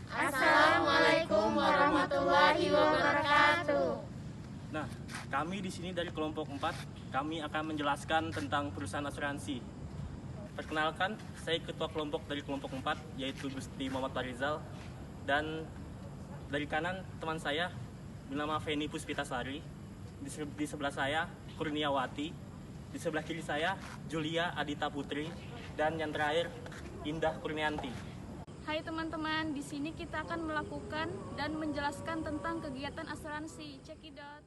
Assalamualaikum warahmatullahi wabarakatuh. Nah, kami di sini dari kelompok 4, kami akan menjelaskan tentang perusahaan asuransi. Perkenalkan, saya ketua kelompok dari kelompok 4, yaitu Gusti Muhammad Farizal. Dan dari kanan teman saya bernama Feni Puspitasari. Di sebelah saya Kurniawati. Di sebelah kiri saya Julia Adita Putri. Dan yang terakhir Indah Kurnianti. Hai teman-teman, di sini kita akan melakukan dan menjelaskan tentang kegiatan asuransi. Check it out.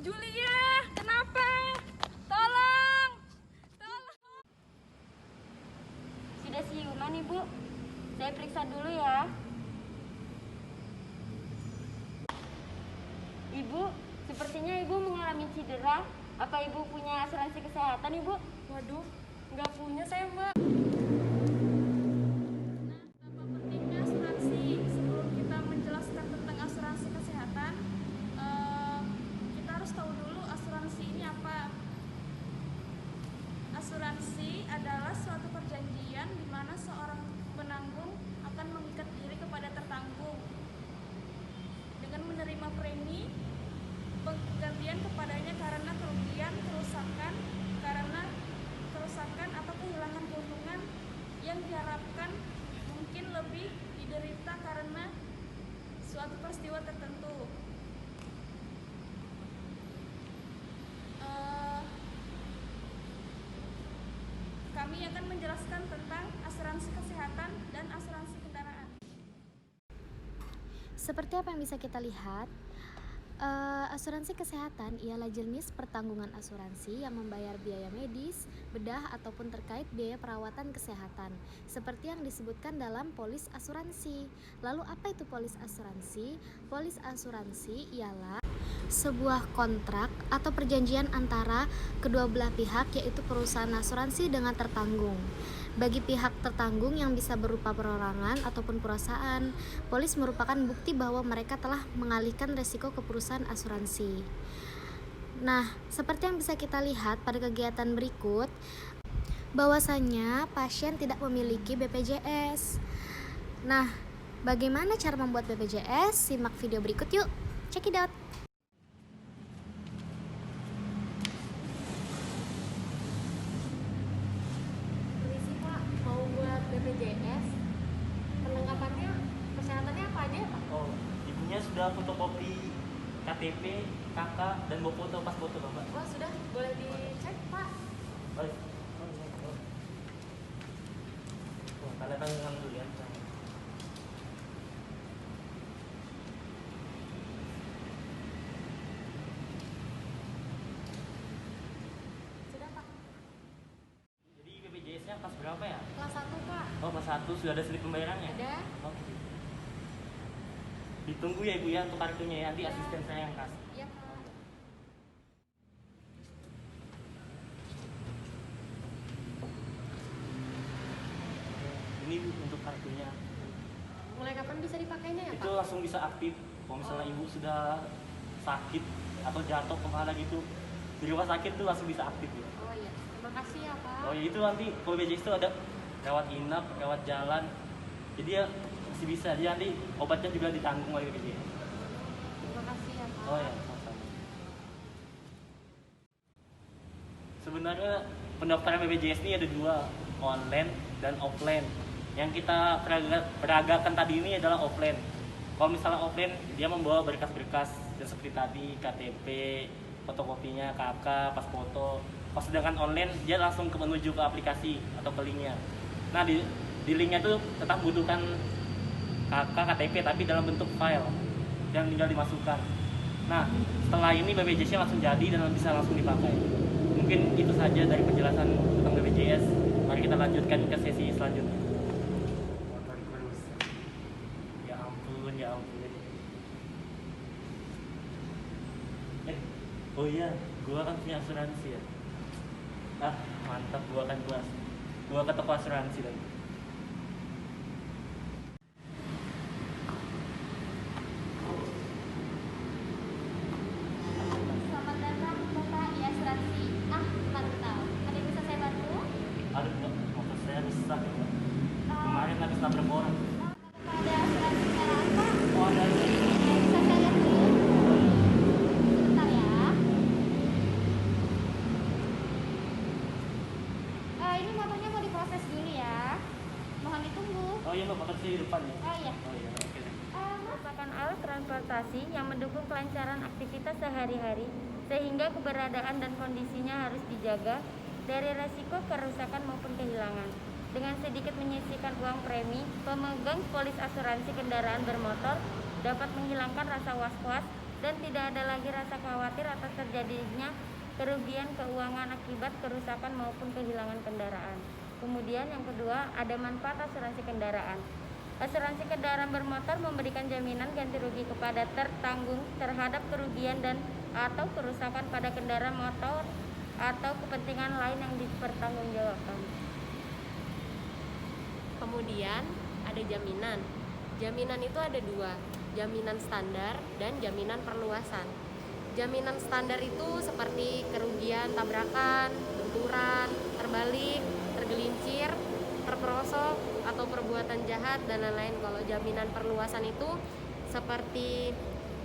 Julia, kenapa? Tolong. Sudah siuman, Ibu. Saya periksa dulu ya. Ibu, sepertinya Ibu mengalami cedera. Apa Ibu punya asuransi kesehatan, Ibu? Waduh, nggak punya saya, Mbak. Nah, apa pentingnya asuransi? Sebelum kita menjelaskan tentang asuransi kesehatan, kita harus tahu dulu asuransi ini apa. Asuransi adalah suatu perjanjian di mana seorang penanggung akan mengikat diri kepada tertanggung dengan menerima premi penggantian kepadanya karena kerugian, kerusakan atau kehilangan keuntungan yang diharapkan mungkin lebih diderita karena suatu peristiwa tertentu. Kami akan menjelaskan tentang asuransi kesehatan dan asuransi kendaraan. Seperti apa yang bisa kita lihat, asuransi kesehatan ialah jenis pertanggungan asuransi yang membayar biaya medis, bedah, ataupun terkait biaya perawatan kesehatan, seperti yang disebutkan dalam polis asuransi. Lalu apa itu polis asuransi? Polis asuransi ialah sebuah kontrak atau perjanjian antara kedua belah pihak, yaitu perusahaan asuransi dengan tertanggung. Bagi pihak tertanggung yang bisa berupa perorangan ataupun perusahaan, polis merupakan bukti bahwa mereka telah mengalihkan resiko ke perusahaan asuransi. Nah, seperti yang bisa kita lihat pada kegiatan berikut, bahwasanya pasien tidak memiliki BPJS. Nah, bagaimana cara membuat BPJS? Simak video berikut yuk. Check it out. Permisi, Pak. Mau buat BPJS. Perlengkapannya, kesehatannya apa aja, Pak? Oh, ibunya sudah fotokopi KTP, KK, dan bawa foto pas foto, Bapak. Wah, sudah. Boleh dicek, Pak. Baik. Oh, tanda tangan dulu ya. Sudah, Pak. Jadi BPJS-nya kelas berapa ya? Kelas 1, Pak. Oh, kelas 1 sudah ada slip pembayarannya? Ada. Oke. Ditunggu ya Ibu ya untuk kartunya ya, nanti asisten saya yang kasih. Iya, Pak. Ini untuk kartunya. Mulai kapan bisa dipakainya ya, Itu Pak? langsung bisa aktif. Kalau misalnya Ibu sudah sakit atau jatuh kemana gitu di rumah sakit tuh langsung bisa aktif ya. Oh iya, terima kasih ya, Pak. Oh ya, itu nanti kalau BPJS itu ada lewat inap, lewat jalan. Jadi ya masih bisa. Jadi nanti obatnya juga ditanggung oleh BPJS. Terima kasih ya, Pak. Oh ya, sama-sama. Sebenarnya pendaftaran BPJS ini ada dua, online dan offline. Yang kita peragakan tadi ini adalah offline. Kalau misalnya offline, dia membawa berkas-berkas yang seperti tadi, KTP, fotokopinya, KK, pas foto. Pas sedangkan online, dia langsung menuju ke aplikasi atau ke linknya. Nah, di linknya itu tetap butuhkan KK, KTP, tapi dalam bentuk file yang tinggal dimasukkan. Nah, setelah ini BPJS-nya langsung jadi dan bisa langsung dipakai. Mungkin itu saja dari penjelasan tentang BPJS. Mari kita lanjutkan ke sesi selanjutnya. Ya ampun, ya ampun. Oh iya, gua kan punya asuransi ya. Ah, mantap, gua ke toko asuransi tadi. Selamat datang Bapak di asuransi. Mantap. Ada yang bisa saya bantu? Aduh, Mbak, motor saya rusak ya, Mbak. Kemarin habis nabrak orang. Ada asuransi kendaraan Pak? Oh, ada ini. Bisa saya lihat dulu? Sebentar ya. Ini motornya mau diproses dulu ya. Mohon ditunggu. Oh iya, Mbak, motor saya di depan ya. Oh iya. Oh iya, oke deh. Merupakan alat transportasi yang mendukung kelancaran aktivitas sehari-hari sehingga keberadaan dan kondisinya harus dijaga dari resiko kerusakan maupun kehilangan. Dengan sedikit menyisihkan uang premi, pemegang polis asuransi kendaraan bermotor dapat menghilangkan rasa was-was dan tidak ada lagi rasa khawatir atas terjadinya kerugian keuangan akibat kerusakan maupun kehilangan kendaraan. Kemudian yang kedua, ada manfaat asuransi kendaraan. Asuransi kendaraan bermotor memberikan jaminan ganti rugi kepada tertanggung terhadap kerugian dan atau kerusakan pada kendaraan motor atau kepentingan lain yang dipertanggungjawabkan. Kemudian ada jaminan. Jaminan itu ada dua, jaminan standar dan jaminan perluasan. Jaminan standar itu seperti kerugian tabrakan, benturan, terbalik, tergelincir, terperosok, atau perbuatan jahat dan lain-lain. Kalau jaminan perluasan itu seperti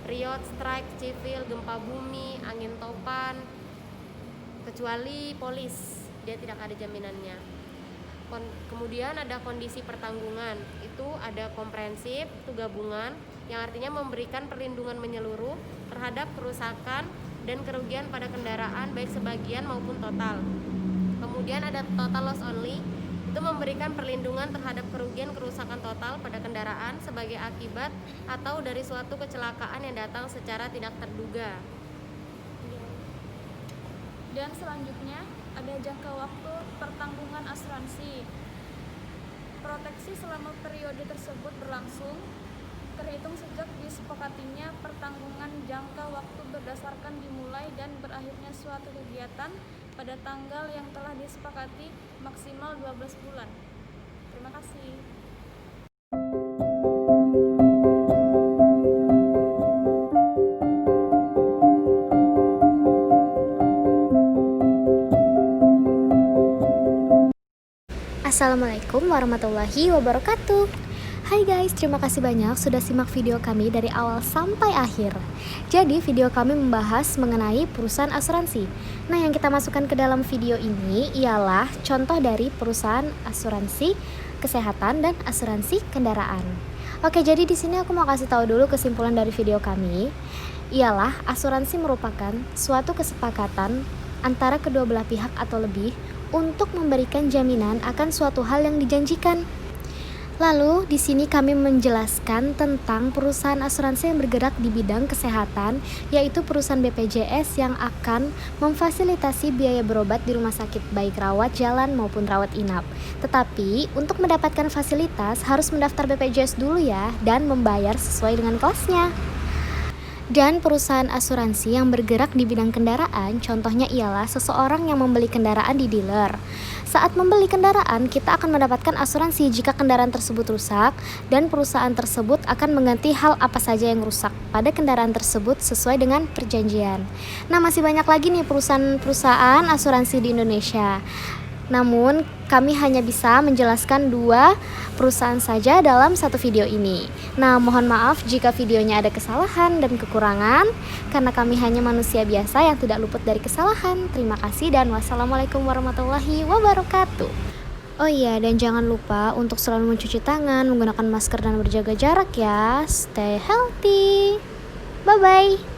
riot, strike, civil, gempa bumi, angin topan, kecuali polis, dia tidak ada jaminannya. Kemudian ada kondisi pertanggungan, itu ada komprehensif, itu gabungan yang artinya memberikan perlindungan menyeluruh terhadap kerusakan dan kerugian pada kendaraan baik sebagian maupun total. Kemudian ada total loss only, itu memberikan perlindungan terhadap kerugian kerusakan total pada kendaraan sebagai akibat atau dari suatu kecelakaan yang datang secara tidak terduga. Dan selanjutnya ada jangka waktu pertanggungan asuransi. Proteksi selama periode tersebut berlangsung terhitung sejak disepakatinya pertanggungan jangka waktu berdasarkan dimulai dan berakhirnya suatu kegiatan pada tanggal yang telah disepakati maksimal 12 bulan. Terima kasih. Assalamualaikum warahmatullahi wabarakatuh. Hai guys, terima kasih banyak sudah simak video kami dari awal sampai akhir. Jadi video kami membahas mengenai perusahaan asuransi. Nah, yang kita masukkan ke dalam video ini ialah contoh dari perusahaan asuransi kesehatan dan asuransi kendaraan. Oke, jadi di sini aku mau kasih tahu dulu kesimpulan dari video kami. Ialah asuransi merupakan suatu kesepakatan antara kedua belah pihak atau lebih untuk memberikan jaminan akan suatu hal yang dijanjikan. Lalu di sini kami menjelaskan tentang perusahaan asuransi yang bergerak di bidang kesehatan, yaitu perusahaan BPJS yang akan memfasilitasi biaya berobat di rumah sakit baik rawat jalan maupun rawat inap. Tetapi untuk mendapatkan fasilitas harus mendaftar BPJS dulu ya dan membayar sesuai dengan kelasnya. Dan perusahaan asuransi yang bergerak di bidang kendaraan, contohnya ialah seseorang yang membeli kendaraan di dealer. Saat membeli kendaraan, kita akan mendapatkan asuransi jika kendaraan tersebut rusak, dan perusahaan tersebut akan mengganti hal apa saja yang rusak pada kendaraan tersebut sesuai dengan perjanjian. Nah, masih banyak lagi nih perusahaan asuransi di Indonesia. Namun, kami hanya bisa menjelaskan 2 perusahaan saja dalam satu video ini. Nah, mohon maaf jika videonya ada kesalahan dan kekurangan, karena kami hanya manusia biasa yang tidak luput dari kesalahan. Terima kasih dan wassalamualaikum warahmatullahi wabarakatuh. Oh iya, dan jangan lupa untuk selalu mencuci tangan, menggunakan masker dan berjaga jarak ya. Stay healthy. Bye-bye.